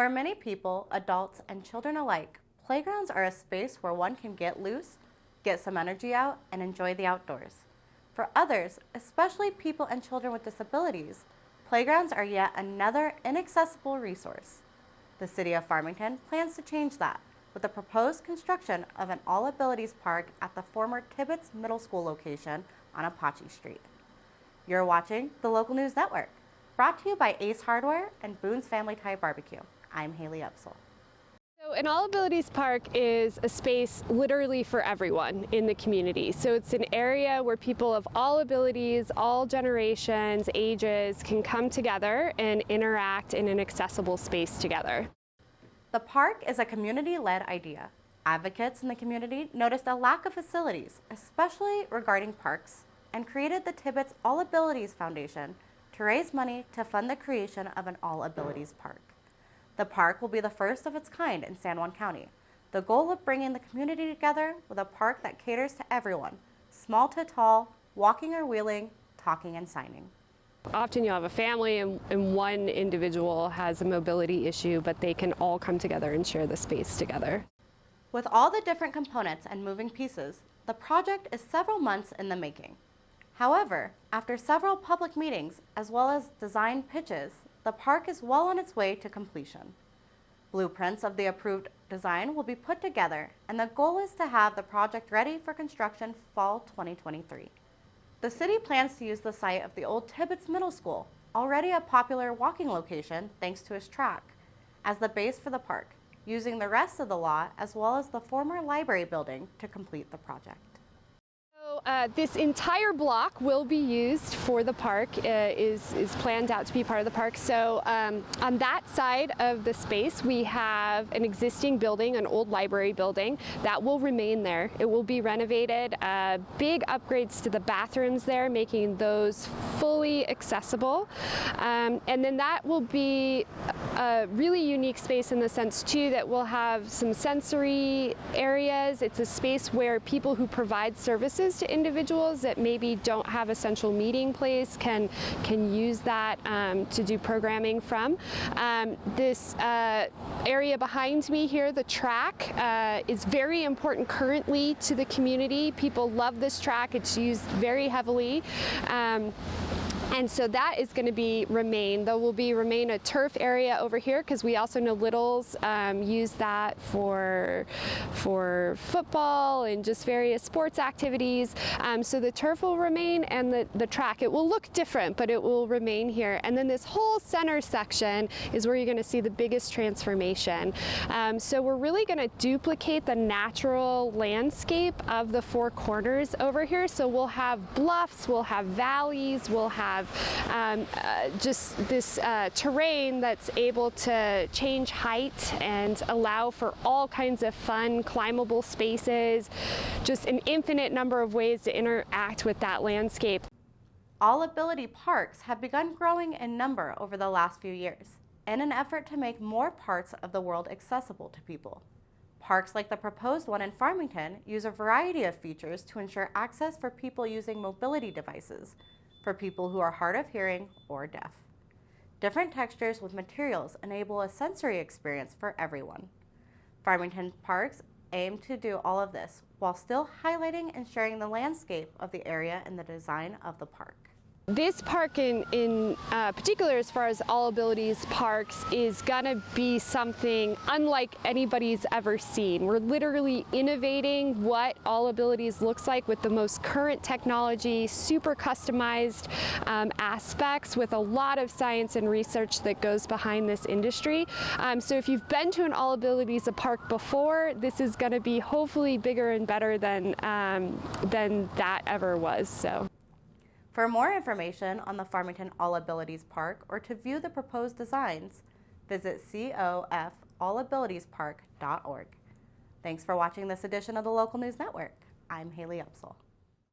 For many people, adults and children alike, playgrounds are a space where one can get loose, get some energy out, and enjoy the outdoors. For others, especially people and children with disabilities, playgrounds are yet another inaccessible resource. The City of Farmington plans to change that with the proposed construction of an all-abilities park at the former Tibbetts Middle School location on Apache Street. You're watching the Local News Network, brought to you by Ace Hardware and Boone's Family Thai Barbecue. I'm Haley Upsall. So an all-abilities park is a space literally for everyone in the community. So it's an area where people of all abilities, all generations, ages can come together and interact in an accessible space together. The park is a community-led idea. Advocates in the community noticed a lack of facilities, especially regarding parks, and created the Tibbetts All Abilities Foundation to raise money to fund the creation of an all-abilities park. The park will be the first of its kind in San Juan County, the goal of bringing the community together with a park that caters to everyone, small to tall, walking or wheeling, talking and signing. Often you'll have a family and one individual has a mobility issue, but they can all come together and share the space together. With all the different components and moving pieces, the project is several months in the making. However, after several public meetings as well as design pitches, the park is well on its way to completion. Blueprints of the approved design will be put together, and the goal is to have the project ready for construction fall 2023. The city plans to use the site of the old Tibbetts Middle School, already a popular walking location thanks to its track, as the base for the park, using the rest of the lot as well as the former library building to complete the project. This entire block will be used for the park, is planned out to be part of the park. So on that side of the space, we have an existing building, an old library building, that will remain there. It will be renovated, big upgrades to the bathrooms there, making those fully accessible. And then that will be a really unique space in the sense too that we'll have some sensory areas. It's a space where people who provide services to individuals that maybe don't have a central meeting place can use that to do programming from. This area behind me here, the track, is very important currently to the community. People love this track. It's used very heavily. And so that is going to remain. There will remain a turf area over here because we also know littles use that for football and just various sports activities. So the turf will remain, and the track, it will look different, but it will remain here. And then this whole center section is where you're going to see the biggest transformation. So we're really going to duplicate the natural landscape of the four corners over here. So we'll have bluffs, we'll have valleys, we'll have just this terrain that's able to change height and allow for all kinds of fun climbable spaces, just an infinite number of ways to interact with that landscape. All-ability parks have begun growing in number over the last few years in an effort to make more parts of the world accessible to people. Parks like the proposed one in Farmington use a variety of features to ensure access for people using mobility devices, for people who are hard of hearing or deaf. Different textures with materials enable a sensory experience for everyone. Farmington parks aim to do all of this while still highlighting and sharing the landscape of the area in the design of the park. This park in particular, as far as all abilities parks, is gonna be something unlike anybody's ever seen. We're literally innovating what all abilities looks like with the most current technology, super customized aspects with a lot of science and research that goes behind this industry. So if you've been to an all abilities park before, this is gonna be hopefully bigger and better than that ever was. So. For more information on the Farmington All Abilities Park or to view the proposed designs, visit cofallabilitiespark.org. Thanks for watching this edition of the Local News Network. I'm Haley Upsall.